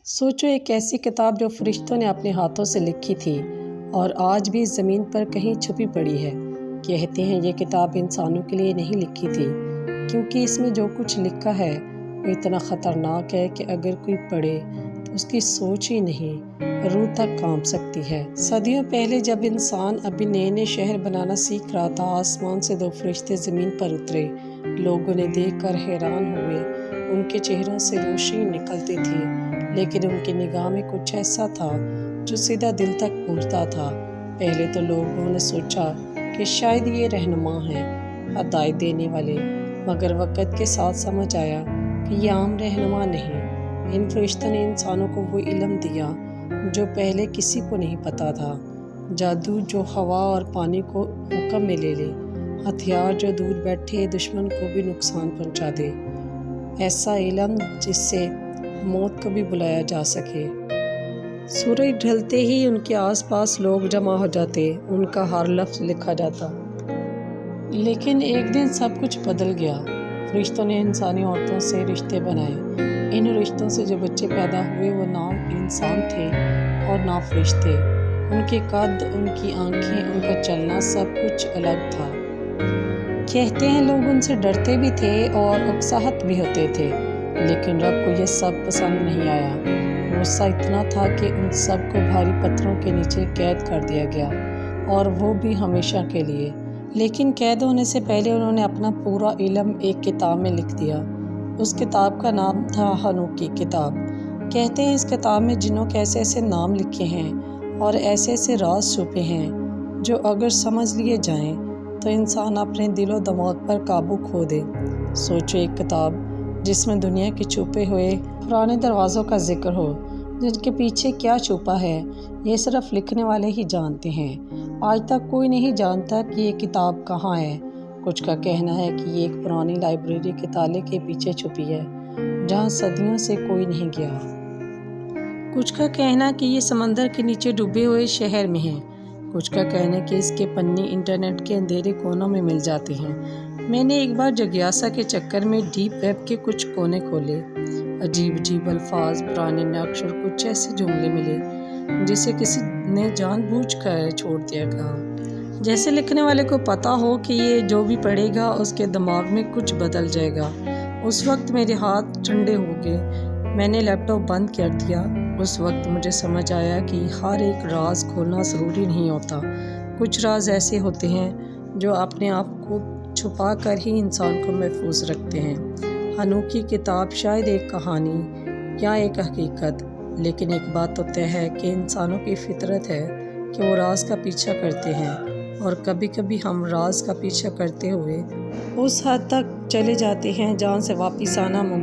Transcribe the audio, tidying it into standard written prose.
سوچو ایک ایسی کتاب جو فرشتوں نے اپنے ہاتھوں سے لکھی تھی اور آج بھی زمین پر کہیں چھپی پڑی ہے۔ کہتے ہیں یہ کتاب انسانوں کے لیے نہیں لکھی تھی کیونکہ اس میں جو کچھ لکھا ہے وہ اتنا خطرناک ہے کہ اگر کوئی پڑھے تو اس کی سوچ ہی نہیں روح تک کانپ سکتی ہے۔ صدیوں پہلے جب انسان ابھی نئے نئے شہر بنانا سیکھ رہا تھا، آسمان سے دو فرشتے زمین پر اترے۔ لوگ انہیں دیکھ کر حیران ہوئے۔ ان کے چہروں سے روشنی نکلتی تھی لیکن ان کی نگاہ میں کچھ ایسا تھا جو سیدھا دل تک پہنچتا تھا۔ پہلے تو لوگوں نے سوچا کہ شاید یہ رہنما ہیں، ہدایت دینے والے، مگر وقت کے ساتھ سمجھ آیا کہ یہ عام رہنما نہیں۔ ان فرشتوں نے انسانوں کو وہ علم دیا جو پہلے کسی کو نہیں پتا تھا، جادو جو ہوا اور پانی کو حکم میں لے لے، ہتھیار جو دور بیٹھے دشمن کو بھی نقصان پہنچا دے، ایسا علم جس سے موت کو بھی بلایا جا سکے۔ سورج ڈھلتے ہی ان کے آس پاس لوگ جمع ہو جاتے، ان کا ہر لفظ لکھا جاتا۔ لیکن ایک دن سب کچھ بدل گیا۔ فرشتوں نے انسانی عورتوں سے رشتے بنائے۔ ان رشتوں سے جو بچے پیدا ہوئے وہ نہ انسان تھے اور نہ فرشتے۔ ان کے قد، ان کی آنکھیں، ان کا چلنا سب کچھ الگ تھا۔ کہتے ہیں لوگ ان سے ڈرتے بھی تھے اور اکساہٹ بھی ہوتے تھے، لیکن رب کو یہ سب پسند نہیں آیا۔ غصہ اتنا تھا کہ ان سب کو بھاری پتھروں کے نیچے قید کر دیا گیا، اور وہ بھی ہمیشہ کے لیے۔ لیکن قید ہونے سے پہلے انہوں نے اپنا پورا علم ایک کتاب میں لکھ دیا۔ اس کتاب کا نام تھا ہنوک کی کتاب۔ کہتے ہیں اس کتاب میں جنوں کے ایسے ایسے نام لکھے ہیں اور ایسے ایسے راز چھپے ہیں جو اگر سمجھ لیے جائیں تو انسان اپنے دل و دماغ پر قابو کھو دے۔ سوچو ایک کتاب جس میں دنیا کے چھپے ہوئے پرانے دروازوں کا ذکر ہو، جن کے پیچھے کیا چھپا ہے یہ صرف لکھنے والے ہی جانتے ہیں۔ آج تک کوئی نہیں جانتا کہ یہ کتاب کہاں ہے۔ کچھ کا کہنا ہے کہ یہ ایک پرانی لائبریری کے تالے کے پیچھے چھپی ہے جہاں صدیوں سے کوئی نہیں گیا۔ کچھ کا کہنا کہ یہ سمندر کے نیچے ڈوبے ہوئے شہر میں ہے۔ کچھ کا کہنا کہ اس کے پنے انٹرنیٹ کے اندھیرے کونوں میں مل جاتے ہیں۔ میں نے ایک بار جگیاسا کے چکر میں ڈیپ ویب کے کچھ کونے کھولے۔ عجیب عجیب الفاظ، پرانے نقش اور کچھ ایسے جملے ملے جسے کسی نے جان بوجھ کر چھوڑ دیا تھا، جیسے لکھنے والے کو پتا ہو کہ یہ جو بھی پڑھے گا اس کے دماغ میں کچھ بدل جائے گا۔ اس وقت میرے ہاتھ ٹھنڈے ہو گئے۔ میں نے لیپ ٹاپ بند کر دیا۔ اس وقت مجھے سمجھ آیا کہ ہر ایک راز کھولنا ضروری نہیں ہوتا۔ کچھ راز ایسے ہوتے ہیں جو اپنے آپ کو چھپا کر ہی انسان کو محفوظ رکھتے ہیں۔ ہنوک کی کتاب شاید ایک کہانی یا ایک حقیقت، لیکن ایک بات تو طے ہے کہ انسانوں کی فطرت ہے کہ وہ راز کا پیچھا کرتے ہیں، اور کبھی کبھی ہم راز کا پیچھا کرتے ہوئے اس حد تک چلے جاتے ہیں جہاں سے واپس آنا ممکن